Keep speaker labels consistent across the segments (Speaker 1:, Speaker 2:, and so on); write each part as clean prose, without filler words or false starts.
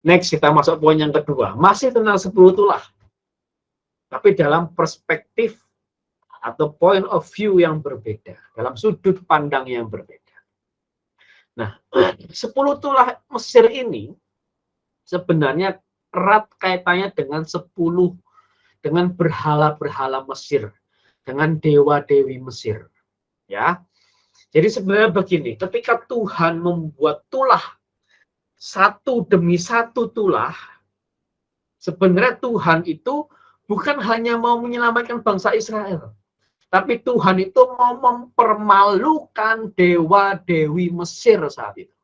Speaker 1: Next, kita masuk poin yang kedua. Masih tentang 10 tulah. Tapi dalam perspektif atau point of view yang berbeda. Dalam sudut pandang yang berbeda. Nah, 10 tulah Mesir ini sebenarnya erat kaitannya dengan 10, dengan berhala-berhala Mesir, dengan dewa-dewi Mesir. Ya. Jadi sebenarnya begini, ketika Tuhan membuat tulah satu demi satu tulah, sebenarnya Tuhan itu bukan hanya mau menyelamatkan bangsa Israel, tapi Tuhan itu mau mempermalukan dewa-dewi Mesir saat itu.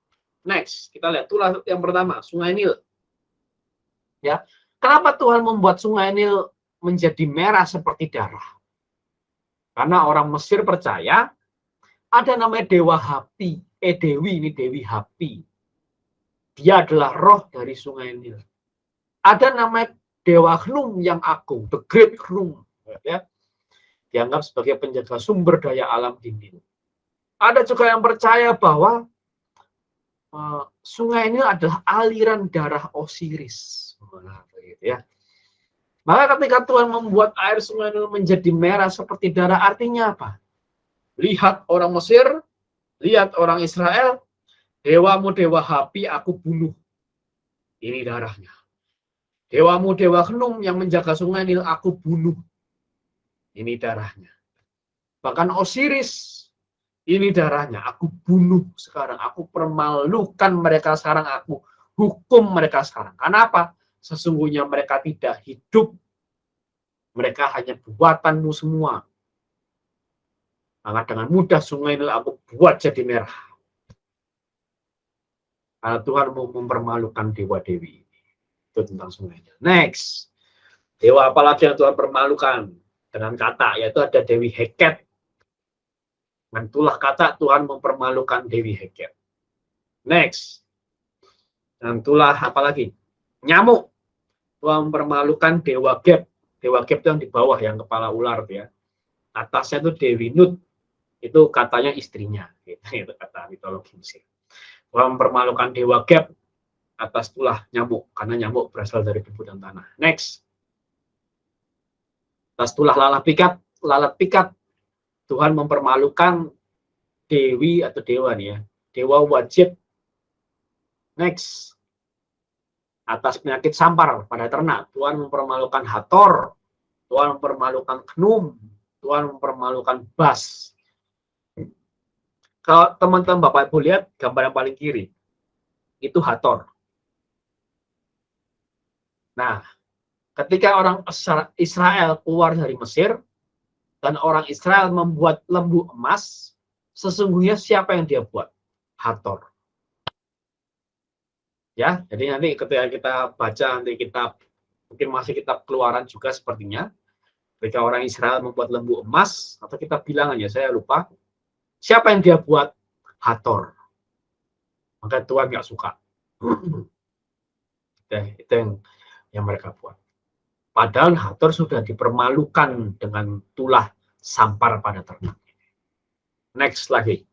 Speaker 1: Next, kita lihat tulah yang pertama, Sungai Nil. Ya, kenapa Tuhan membuat Sungai Nil menjadi merah seperti darah? Karena orang Mesir percaya ada namanya Dewa Hapi, Dewi, ini Dewi Hapi. Dia adalah roh dari Sungai Nil. Ada namanya Dewa Hnum yang agung, the Great Hnum, ya, dianggap sebagai penjaga sumber daya alam di Nil. Ada juga yang percaya bahwa Sungai Nil adalah aliran darah Osiris. Ya. Maka ketika Tuhan membuat air Sungai Nil menjadi merah seperti darah, artinya apa? Lihat orang Mesir, lihat orang Israel, dewamu dewa Hapi aku bunuh. Ini darahnya. Dewamu dewa Hnum yang menjaga Sungai Nil aku bunuh. Ini darahnya. Bahkan Osiris, ini darahnya. Aku bunuh sekarang. Aku permalukan mereka sekarang. Aku hukum mereka sekarang. Kenapa? Sesungguhnya mereka tidak hidup. Mereka hanya buatanmu semua. Maka dengan mudah Sungai Nil aku buat jadi merah. Karena Tuhan mau mempermalukan dewa-dewi. Itu tentang Sungai Nil. Next. Dewa apalagi yang Tuhan permalukan? Dengan kata, yaitu ada Dewi Heket. Dengan tulah kata Tuhan mempermalukan Dewi Heket. Next. Dan tulah apalagi? Nyamuk. Tuhan mempermalukan Dewa Geb. Dewa Geb itu yang di bawah, yang kepala ular. Ya. Atasnya itu Dewi Nut. Itu katanya istrinya. Itu kata mitologi Mesir. Tuhan mempermalukan Dewa Geb atas tulah nyamuk. Karena nyamuk berasal dari debu dan tanah. Next. Atas tulah lalat pikat, Tuhan mempermalukan dewi atau dewa nih ya, dewa wajib. Next, atas penyakit sampar pada ternak, Tuhan mempermalukan Hathor, Tuhan mempermalukan Knum, Tuhan mempermalukan Bas. Kalau teman-teman Bapak Ibu lihat gambar yang paling kiri, itu Hathor. Nah, ketika orang Israel keluar dari Mesir, dan orang Israel membuat lembu emas, sesungguhnya siapa yang dia buat? Hathor. Ya, jadi nanti ketika kita baca nanti kitab, mungkin masih kitab Keluaran juga sepertinya, ketika orang Israel membuat lembu emas, atau kita bilang aja, saya lupa, siapa yang dia buat? Hathor. Maka Tuhan nggak suka. Itu yang mereka buat. Padahal Hathor sudah dipermalukan dengan tulah sampar pada ternak. Next lagi.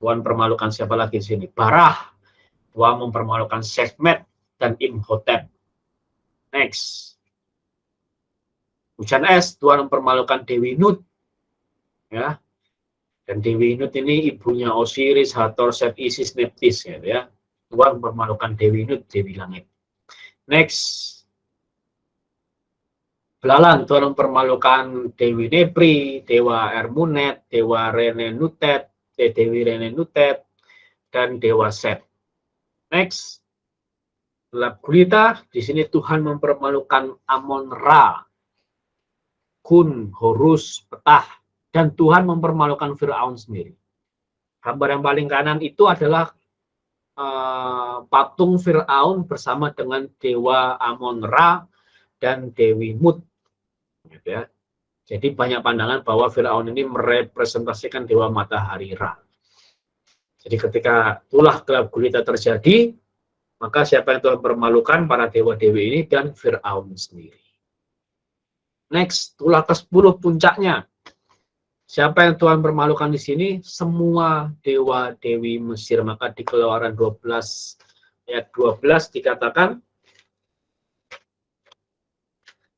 Speaker 1: Tuhan permalukan siapa lagi di sini? Barah. Tuhan mempermalukan Sekhmet dan Imhotep. Next. Hujan es. Tuhan mempermalukan Dewi Nut. Ya. Dan Dewi Nut ini ibunya Osiris, Hathor, Set, Isis, Neptis. Ya. Tuhan mempermalukan Dewi Nut, Dewi Langit. Next. Belalang, Tuhan mempermalukan Dewi Nepri, Dewa Ermunet, Dewa Rene Nutet, Dewi Rene Nutet, dan Dewa Set. Next, gelap gulita, di sini Tuhan mempermalukan Amon-Ra, Kun, Horus, Petah, dan Tuhan mempermalukan Fir'aun sendiri. Gambar yang paling kanan itu adalah patung Fir'aun bersama dengan Dewa Amon-Ra dan Dewi Mut. Gitu ya. Jadi banyak pandangan bahwa Firaun ini merepresentasikan dewa matahari Ra. Jadi ketika tulah gelap gulita terjadi, maka siapa yang Tuhan permalukan? Para dewa-dewi ini dan Firaun sendiri. Next, tulah ke-10 puncaknya. Siapa yang Tuhan permalukan di sini? Semua dewa-dewi Mesir. Maka di Keluaran 12 ayat 12 dikatakan,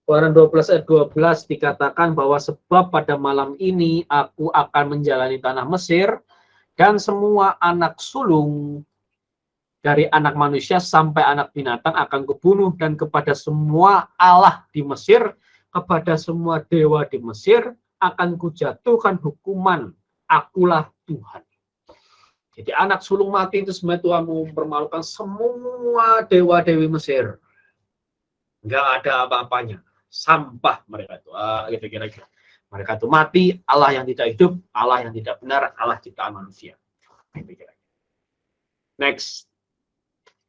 Speaker 1: Keluaran 12 ayat 12 dikatakan bahwa sebab pada malam ini aku akan menjalani tanah Mesir dan semua anak sulung dari anak manusia sampai anak binatang akan kubunuh, dan kepada semua Allah di Mesir, kepada semua dewa di Mesir akan kujatuhkan hukuman, akulah Tuhan. Jadi anak sulung mati itu sebenarnya Tuhan mempermalukan semua dewa-dewi Mesir. Nggak ada apa-apanya. Sampah mereka itu. Gitu kira-kira. Mereka itu mati, Allah yang tidak hidup, Allah yang tidak benar, Allah ciptaan manusia. Gitu kira-kira. Next.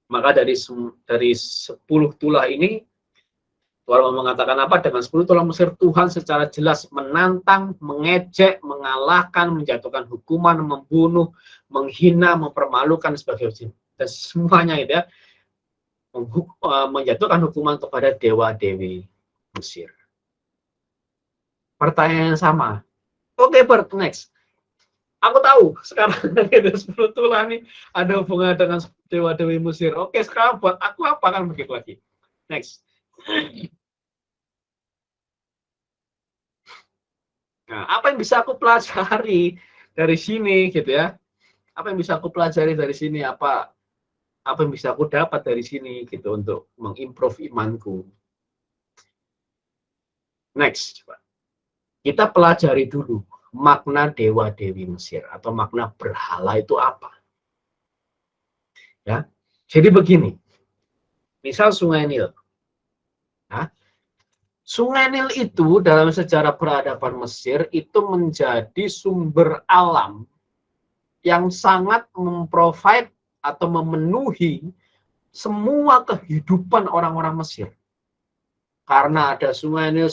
Speaker 1: Maka dari 10 tulah ini, Tuhan mengatakan apa? Dengan 10 tulah Mesir, Tuhan secara jelas menantang, mengejek, mengalahkan, menjatuhkan hukuman, membunuh, menghina, mempermalukan sebagai dan semuanya itu ya, menjatuhkan hukuman kepada dewa-dewi Mesir. Pertanyaan yang sama. Oke, Bert, next. Aku tahu sekarang ada 10 tulah nih, ada hubungan dengan dewa-dewi Mesir. Oke, sekarang buat aku apa kan begitu lagi? Next. Nah, apa yang bisa aku pelajari dari sini gitu ya? Apa yang bisa aku pelajari dari sini? Apa yang bisa aku dapat dari sini gitu untuk mengimprove imanku? Next, coba. Kita pelajari dulu makna dewa-dewi Mesir atau makna berhala itu apa. Ya. Jadi begini. Misal Sungai Nil. Nah, Sungai Nil itu dalam sejarah peradaban Mesir itu menjadi sumber alam yang sangat memprovide atau memenuhi semua kehidupan orang-orang Mesir. Karena ada Sungai Nil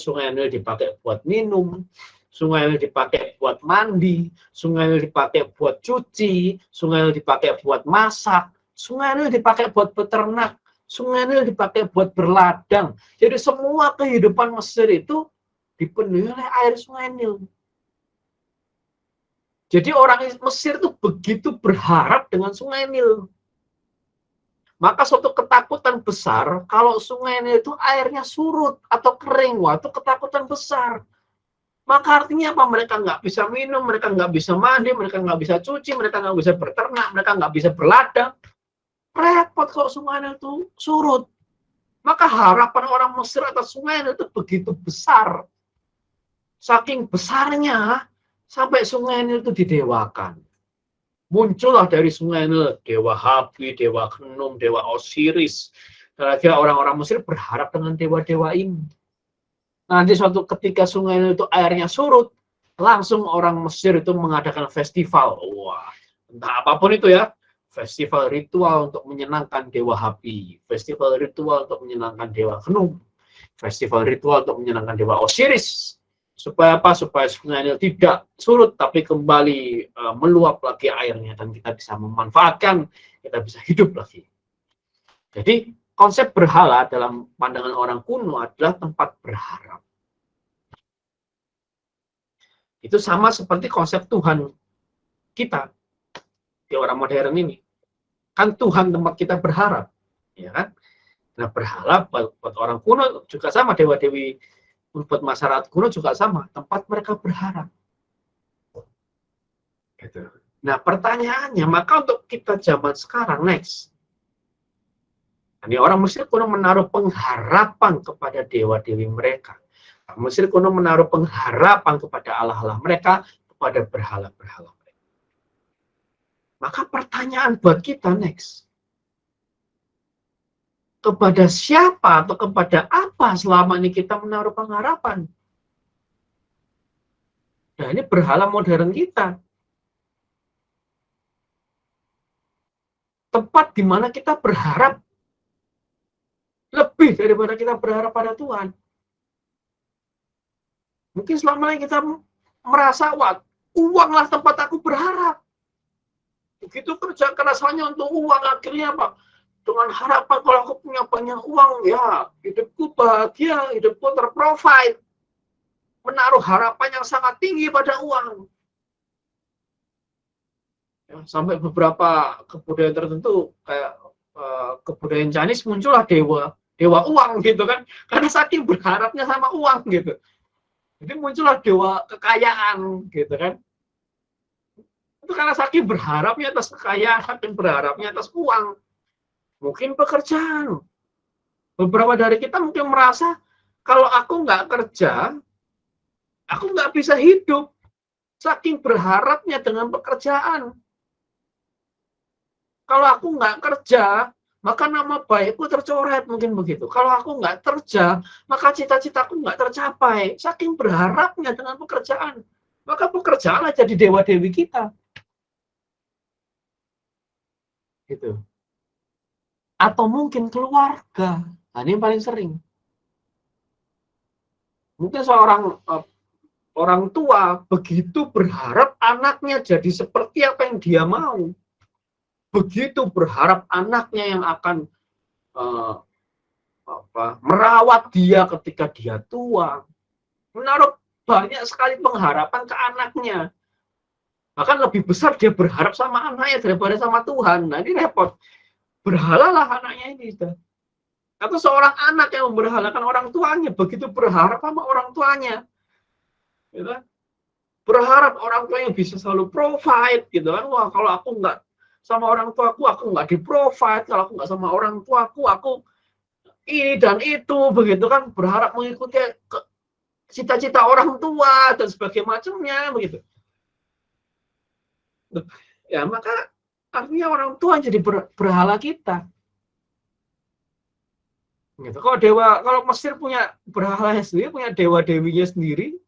Speaker 1: dipakai buat minum, Sungai Nil dipakai buat mandi, Sungai Nil dipakai buat cuci, Sungai Nil dipakai buat masak, Sungai Nil dipakai buat beternak, Sungai Nil dipakai buat berladang. Jadi semua kehidupan Mesir itu dipenuhi oleh air Sungai Nil. Jadi orang Mesir itu begitu berharap dengan Sungai Nil. Maka suatu ketakutan besar kalau Sungai Nil itu airnya surut atau kering. Wah, itu ketakutan besar. Maka artinya apa? Mereka nggak bisa minum, mereka nggak bisa mandi, mereka nggak bisa cuci, mereka nggak bisa berternak, mereka nggak bisa berladang. Repot kalau Sungai Nil itu surut. Maka harapan orang Mesir atas Sungai Nil itu begitu besar. Saking besarnya, sampai Sungai Nil itu didewakan. Muncullah dari Sungai Nil dewa Hapi, dewa Khnum, dewa Osiris. Dan akhirnya orang-orang Mesir berharap dengan dewa-dewa ini. Nanti suatu ketika Sungai Nil itu airnya surut, langsung orang Mesir itu mengadakan festival. Wah, entah apapun itu ya. Festival ritual untuk menyenangkan dewa Hapi, festival ritual untuk menyenangkan dewa Khnum, festival ritual untuk menyenangkan dewa Osiris. Supaya apa? Supaya Sungai Nil tidak surut tapi kembali meluap lagi airnya dan kita bisa memanfaatkan, kita bisa hidup lagi. Jadi konsep berhala dalam pandangan orang kuno adalah tempat berharap. Itu sama seperti konsep Tuhan kita di orang modern ini. Kan Tuhan tempat kita berharap, ya kan? Nah, berhala buat orang kuno juga sama, dewa-dewi buat masyarakat kuno juga sama, tempat mereka berharap. Gitu. Nah, pertanyaannya, maka untuk kita zaman sekarang, next. Ini orang Mesir kuno menaruh pengharapan kepada dewa-dewi mereka. Mesir kuno menaruh pengharapan kepada Allah-Allah mereka, kepada berhala-berhala mereka. Maka pertanyaan buat kita, next. Kepada siapa atau kepada apa selama ini kita menaruh pengharapan? Nah, ini berhala modern kita. Tempat di mana kita berharap lebih daripada kita berharap pada Tuhan. Mungkin selama ini kita merasa, wah, uanglah tempat aku berharap. Begitu kerja keras hanya untuk uang, akhirnya apa? Dengan harapan kalau aku punya banyak uang, ya hidupku bahagia, hidupku terprovide. Menaruh harapan yang sangat tinggi pada uang. Ya, sampai beberapa kebudayaan tertentu, kayak kebudayaan Chinese muncullah dewa uang gitu kan, karena saking berharapnya sama uang gitu. Jadi muncullah dewa kekayaan gitu kan. Itu karena saking berharapnya atas kekayaan, saking berharapnya atas uang. Mungkin pekerjaan. Beberapa dari kita mungkin merasa kalau aku nggak kerja, aku nggak bisa hidup. Saking berharapnya dengan pekerjaan. Kalau aku nggak kerja, maka nama baikku tercoret, mungkin begitu. Kalau aku nggak kerja, maka cita-citaku nggak tercapai. Saking berharapnya dengan pekerjaan. Maka pekerjaanlah jadi dewa-dewi kita. Gitu. Atau mungkin keluarga. Nah, ini yang paling sering. Mungkin seorang orang tua begitu berharap anaknya jadi seperti apa yang dia mau. Begitu berharap anaknya yang akan merawat dia ketika dia tua. Menaruh banyak sekali pengharapan ke anaknya. Bahkan lebih besar dia berharap sama anaknya daripada sama Tuhan. Nah, ini repot. Berhalalah anaknya ini. Atau seorang anak yang memberhalakan orang tuanya, begitu berharap sama orang tuanya. Gitu. Berharap orang tuanya bisa selalu provide. Gitu kan. Wah, kalau aku nggak sama orang tuaku, aku nggak di-provide. Kalau aku nggak sama orang tuaku, aku ini dan itu. Begitu kan. Berharap mengikuti cita-cita orang tua dan sebagainya macamnya. Begitu. Ya, maka artinya orang tua jadi berhala kita. Gitu. Kalau Mesir punya berhalanya sendiri, punya dewa-dewinya sendiri,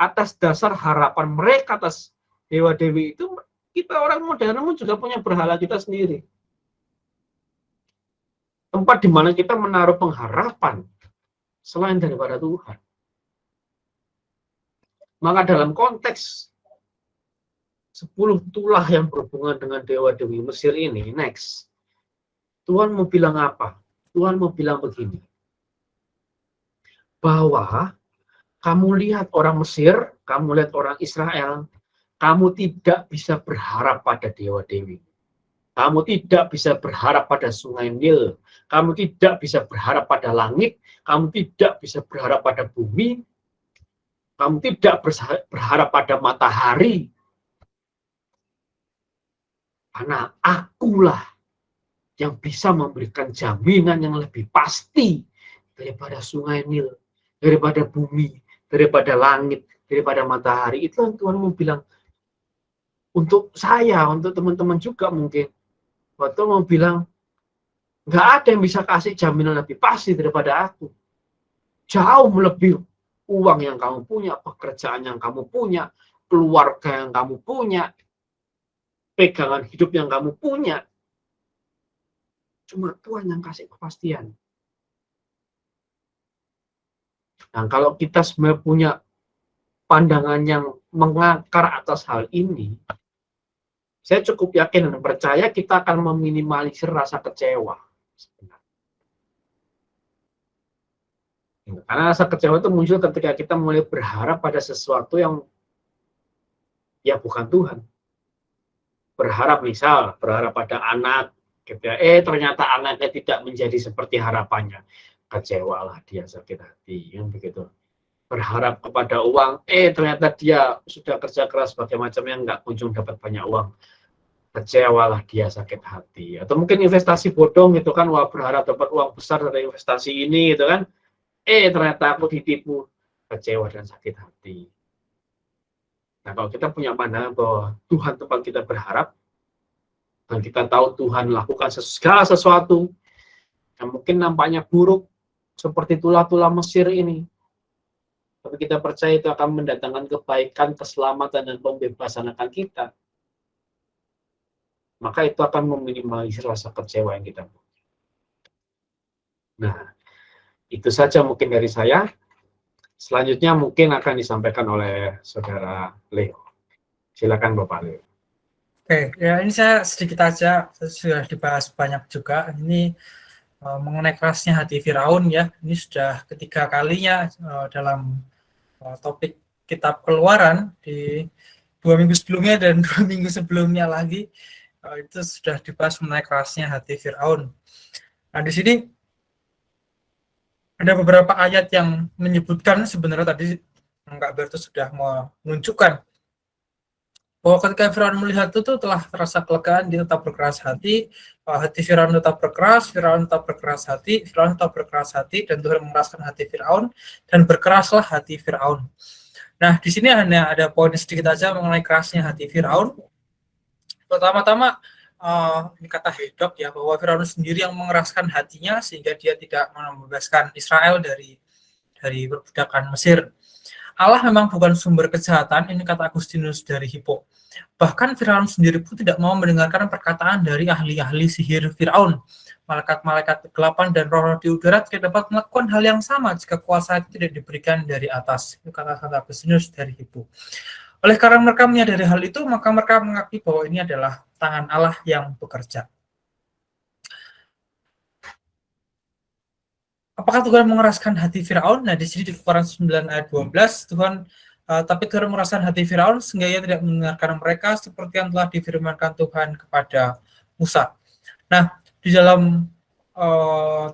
Speaker 1: atas dasar harapan mereka atas dewa-dewi itu, kita orang modern pun juga punya berhala kita sendiri. Tempat di mana kita menaruh pengharapan selain daripada Tuhan. Maka dalam konteks 10 tulah yang berhubungan dengan dewa-dewi Mesir ini, next, Tuhan mau bilang apa? Tuhan mau bilang begini, bahwa kamu lihat orang Mesir, kamu lihat orang Israel, kamu tidak bisa berharap pada dewa-dewi. Kamu tidak bisa berharap pada sungai Nil. Kamu tidak bisa berharap pada langit. Kamu tidak bisa berharap pada bumi. Kamu tidak berharap pada matahari. Karena akulah yang bisa memberikan jaminan yang lebih pasti daripada sungai Nil, daripada bumi, daripada langit, daripada matahari. Itu yang Tuhan mau bilang untuk saya, untuk teman-teman juga mungkin. Waktu mau bilang, nggak ada yang bisa kasih jaminan lebih pasti daripada aku. Jauh melebihi uang yang kamu punya, pekerjaan yang kamu punya, keluarga yang kamu punya, pegangan hidup yang kamu punya. Cuma Tuhan yang kasih kepastian. Nah, kalau kita sebenarnya punya pandangan yang mengakar atas hal ini, saya cukup yakin dan percaya kita akan meminimalisir rasa kecewa. Karena rasa kecewa itu muncul ketika kita mulai berharap pada sesuatu yang ya bukan Tuhan. Berharap pada anak, gitu ya. Ternyata anaknya tidak menjadi seperti harapannya. Kecewalah dia, sakit hati, yang begitu. Berharap kepada uang, ternyata dia sudah kerja keras sebagai macamnya nggak kunjung dapat banyak uang. Kecewalah dia, sakit hati. Atau mungkin investasi bodong gitu kan, wah berharap dapat uang besar dari investasi ini gitu kan. Ternyata aku ditipu, kecewa dan sakit hati. Nah, kalau kita punya pandangan bahwa Tuhan tempat kita berharap, dan kita tahu Tuhan lakukan segala sesuatu yang mungkin nampaknya buruk, seperti tulah-tulah Mesir ini, tapi kita percaya itu akan mendatangkan kebaikan, keselamatan, dan pembebasan akan kita, maka itu akan meminimalisir rasa kecewa yang kita punya. Nah, itu saja mungkin dari saya. Selanjutnya mungkin akan disampaikan oleh Saudara Leo. Silakan Bapak Leo.
Speaker 2: Oke, ya ini saya sedikit aja, sudah dibahas banyak juga. Ini mengenai kerasnya hati Firaun ya. Ini sudah ketiga kalinya dalam topik kitab Keluaran di 2 minggu sebelumnya dan 2 minggu sebelumnya lagi. itu sudah dibahas mengenai kerasnya hati Firaun. Nah, di sini ada beberapa ayat yang menyebutkan, sebenarnya tadi Kak Berto sudah menunjukkan bahwa ketika Firaun melihat itu telah terasa kelegaan, dia tetap berkeras hati, hati Firaun tetap berkeras, Firaun tetap berkeras hati, Firaun tetap berkeras hati, dan Tuhan mengeraskan hati Firaun, dan berkeraslah hati Firaun. Nah, di sini hanya ada poin sedikit aja mengenai kerasnya hati Firaun. Pertama-tama, ini kata Hedok ya, bahwa Firaun sendiri yang mengeraskan hatinya sehingga dia tidak membebaskan Israel dari perbudakan Mesir. Allah memang bukan sumber kejahatan, ini kata Agustinus dari Hippo. Bahkan Firaun sendiri pun tidak mau mendengarkan perkataan dari ahli-ahli sihir Firaun. Malaikat-malaikat kegelapan dan roh-roh di udara tidak dapat melakukan hal yang sama jika kuasa itu tidak diberikan dari atas. Itu kata-kata Agustinus dari Hippo. Oleh karena mereka menyadari hal itu, maka mereka mengakui bahwa ini adalah tangan Allah yang bekerja. Apakah Tuhan mengeraskan hati Firaun? Nah, di sini di Keluaran 9 ayat 12, tapi Tuhan mengeraskan hati Firaun sehingga ia tidak mendengarkan mereka seperti yang telah difirmankan Tuhan kepada Musa. Nah, di dalam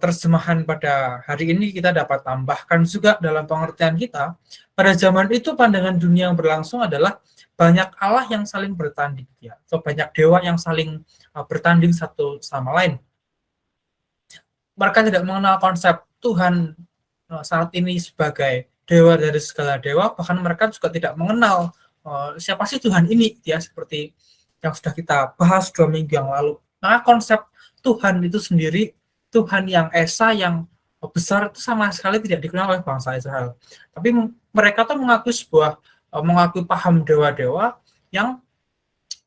Speaker 2: terjemahan pada hari ini kita dapat tambahkan juga dalam pengertian kita, pada zaman itu pandangan dunia yang berlangsung adalah banyak Allah yang saling bertanding, ya, atau banyak dewa yang saling bertanding satu sama lain. Mereka tidak mengenal konsep Tuhan saat ini sebagai dewa dari segala dewa, bahkan mereka juga tidak mengenal siapa sih Tuhan ini, ya, seperti yang sudah kita bahas 2 minggu yang lalu. Nah, konsep Tuhan itu sendiri, Tuhan yang esa, yang besar, itu sama sekali tidak dikenal oleh bangsa Israel. Tapi mereka tuh mengakui paham dewa-dewa yang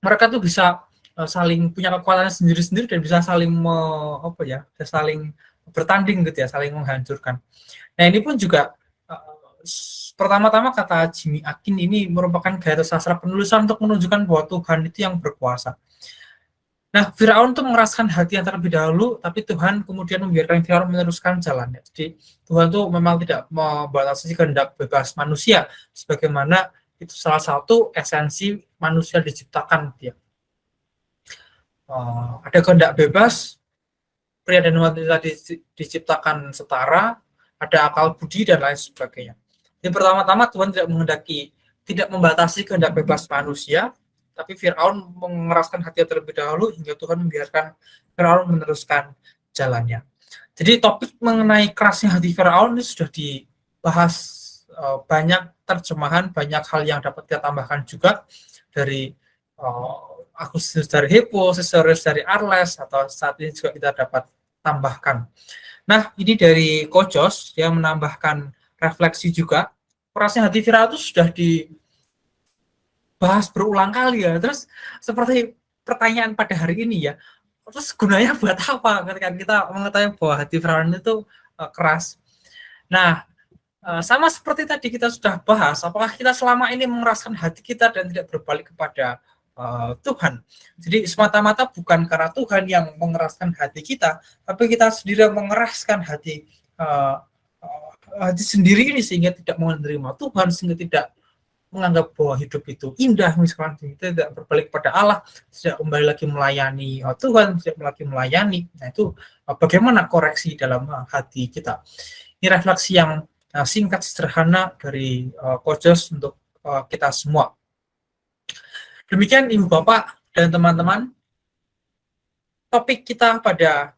Speaker 2: mereka tuh bisa saling punya kekuatan sendiri-sendiri dan bisa saling saling bertanding gitu ya, saling menghancurkan. Nah, ini pun juga pertama-tama kata Jimmy Akin ini merupakan gaya sastra penulisan untuk menunjukkan bahwa Tuhan itu yang berkuasa. Nah, Firaun itu mengeraskan hati yang terlebih dahulu, tapi Tuhan kemudian membiarkan Firaun meneruskan jalannya. Jadi Tuhan itu memang tidak membatasi kehendak bebas manusia, sebagaimana itu salah satu esensi manusia diciptakan. Dia ada kehendak bebas, pria dan wanita diciptakan setara, ada akal budi dan lain sebagainya. Yang pertama-tama Tuhan tidak membatasi kehendak bebas manusia, tapi Firaun mengeraskan hati terlebih dahulu hingga Tuhan membiarkan Firaun meneruskan jalannya. Jadi topik mengenai kerasnya hati Firaun ini sudah dibahas banyak terjemahan, banyak hal yang dapat kita tambahkan juga dari Agustinus dari Hippo, Caesarius dari Arles, atau saat ini juga kita dapat tambahkan. Nah, ini dari Kojos, dia menambahkan refleksi juga. Kerasnya hati Firaun itu sudah dibahas berulang kali ya. Terus seperti pertanyaan pada hari ini ya, terus gunanya buat apa ketika kita mengetahui bahwa hati Firaun itu keras. Nah, sama seperti tadi kita sudah bahas, apakah kita selama ini mengeraskan hati kita dan tidak berbalik kepada Tuhan. Jadi semata-mata bukan karena Tuhan yang mengeraskan hati kita, tapi kita sendiri yang mengeraskan hati sendiri ini sehingga tidak menerima Tuhan, sehingga tidak menganggap bahwa hidup itu indah, misalkan kita tidak berbalik pada Allah, tidak kembali lagi melayani Tuhan, tidak lagi melayani. Nah, itu bagaimana koreksi dalam hati kita. Ini refleksi yang singkat sederhana dari Kojos untuk kita semua. Demikian Ibu Bapak dan teman-teman, topik kita pada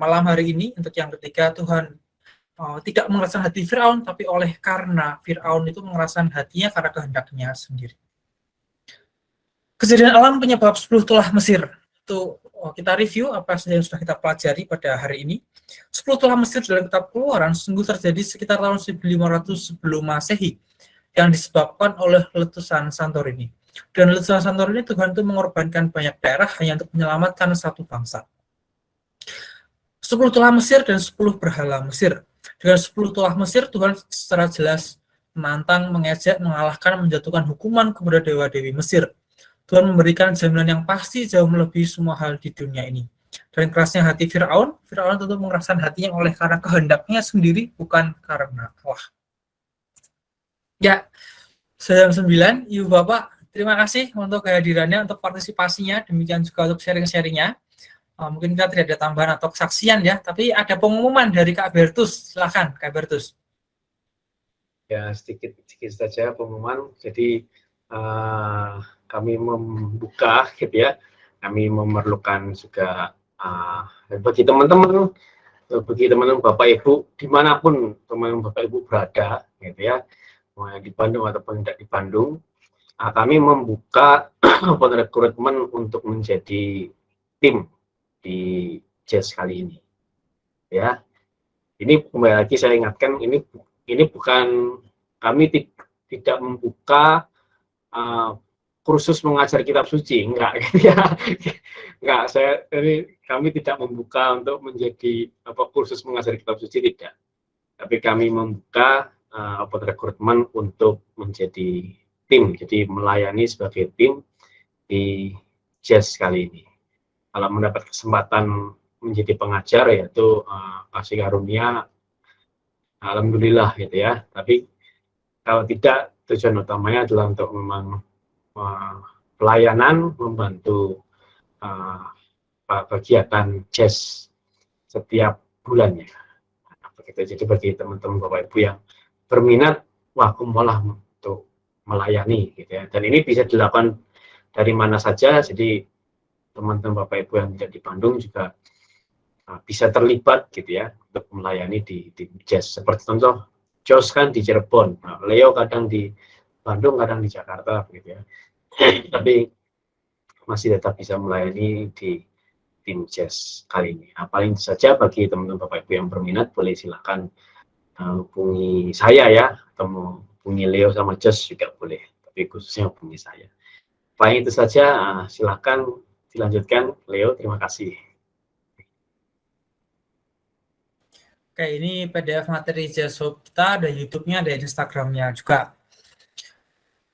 Speaker 2: malam hari ini untuk yang ketiga, Tuhan tidak mengeraskan hati Firaun, tapi oleh karena Firaun itu mengeraskan hatinya karena kehendaknya sendiri. Kejadian alam penyebab 10 tulah Mesir. Itu kita review apa yang sudah kita pelajari pada hari ini. 10 tulah Mesir dalam kitab Keluaran sungguh terjadi sekitar tahun 1500 sebelum Masehi yang disebabkan oleh letusan Santorini. Dan letusan Santorini Tuhan itu mengorbankan banyak daerah hanya untuk menyelamatkan satu bangsa. 10 tulah Mesir dan 10 berhala Mesir. Dengan 10 tulah Mesir, Tuhan secara jelas menantang, mengejek, mengalahkan, menjatuhkan hukuman kepada dewa-dewi Mesir. Tuhan memberikan jaminan yang pasti jauh melebihi semua hal di dunia ini. Dan kerasnya hati Firaun tentu mengeraskan hatinya oleh karena kehendaknya sendiri, bukan karena Allah. Ya, jam 9, Ibu Bapak terima kasih untuk kehadirannya, untuk partisipasinya, demikian juga untuk sharing-sharingnya. Mungkin kita tidak ada tambahan atau kesaksian ya, tapi ada pengumuman dari Kak Bertus. Silakan Kak Bertus.
Speaker 1: Ya, sedikit saja pengumuman. Jadi kami membuka gitu ya. Kami memerlukan juga bagi teman-teman Bapak Ibu dimanapun teman-teman Bapak Ibu berada gitu ya, mau di Bandung ataupun tidak di Bandung, kami membuka open recruitment untuk menjadi tim di JES kali ini ya. Ini kembali lagi saya ingatkan, ini bukan, kami tidak membuka kursus mengajar kitab suci, enggak gitu ya. Enggak, kami tidak membuka untuk menjadi kursus mengajar kitab suci, tidak. Tapi kami membuka open recruitment untuk menjadi tim, jadi melayani sebagai tim di JES kali ini. Kalau mendapat kesempatan menjadi pengajar, yaitu kasih karunia, alhamdulillah gitu ya. Tapi kalau tidak, tujuan utamanya adalah untuk memang pelayanan, membantu kegiatan JES setiap bulannya. Begitu. Jadi bagi teman-teman Bapak Ibu yang berminat, wah aku malah untuk melayani gitu ya. Dan ini bisa dilakukan dari mana saja. Jadi teman-teman Bapak Ibu yang tidak di Bandung juga bisa terlibat gitu ya untuk melayani di JES. Seperti contoh Jos kan di Cirebon, Leo kadang di Bandung, kadang di Jakarta gitu ya. Tapi masih tetap bisa melayani di tim JES kali ini. Paling saja bagi teman-teman Bapak Ibu yang berminat, boleh silakan hubungi saya ya, atau hubungi Leo sama Jos juga boleh, tapi khususnya hubungi saya. Paling itu saja, silakan dilanjutkan Leo, terima kasih.
Speaker 2: Oke, ini PDF materi JES Hub kita, ada YouTube-nya, ada Instagram-nya juga.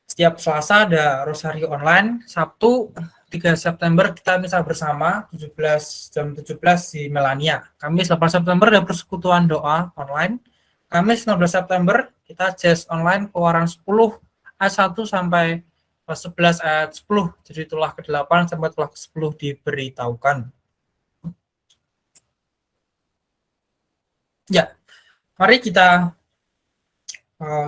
Speaker 2: Setiap Selasa ada Rosario Online, Sabtu 3 September kita misa bersama jam 17 di Melania. Kamis 8 September ada persekutuan doa online. Kamis 16 September kita JES online Keluaran 10 ayat 1 sampai 11 ayat 10. Jadi tulah ke-8 sampai tulah ke-10 diberitahukan. Ya, mari kita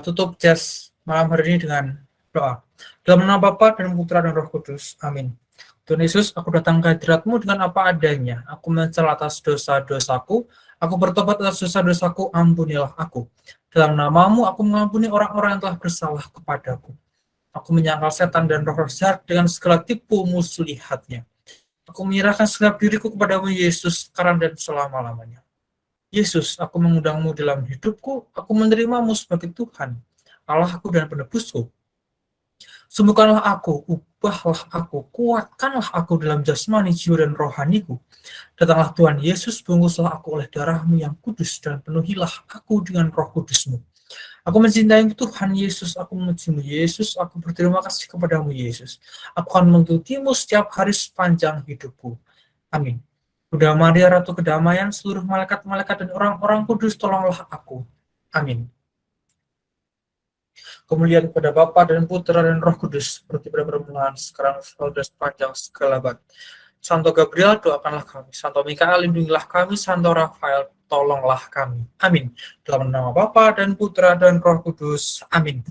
Speaker 2: tutup JES malam hari ini dengan doa. Dalam nama Bapa dan Putra dan Roh Kudus. Amin. Tuhan Yesus, aku datang ke hadirat-Mu dengan apa adanya. Aku menyesal atas dosa-dosaku. Aku bertobat atas dosa-dosaku, ampunilah aku. Dalam nama-Mu, aku mengampuni orang-orang yang telah bersalah kepadaku. Aku menyangkal setan dan roh jahat dengan segala tipu muslihatnya. Aku menyerahkan segenap diriku kepadamu, Yesus, sekarang dan selama-lamanya. Yesus, aku mengundang-Mu dalam hidupku. Aku menerimamu sebagai Tuhan, Allahku dan penebusku. Sembuhkanlah aku, ubahlah aku, kuatkanlah aku dalam jasmani, jiwa, dan rohaniku. Datanglah Tuhan Yesus, bungkuslah aku oleh darah-Mu yang kudus, dan penuhilah aku dengan roh kudus-Mu. Aku mencintai Tuhan Yesus, aku memuji-Mu Yesus, aku berterima kasih kepadamu Yesus. Aku akan mengikutimu setiap hari sepanjang hidupku. Amin. Bunda Maria, Ratu Kedamaian, seluruh malaikat-malaikat dan orang-orang kudus, tolonglah aku. Amin. Kemuliaan kepada Bapa dan Putra dan Roh Kudus, seperti pada permulaan, sekarang, selalu, dan sepanjang segala abad. Santo Gabriel, doakanlah kami. Santo Mikael, lindungilah kami. Santo Rafael, tolonglah kami. Amin. Dalam nama Bapa dan Putra dan Roh Kudus. Amin.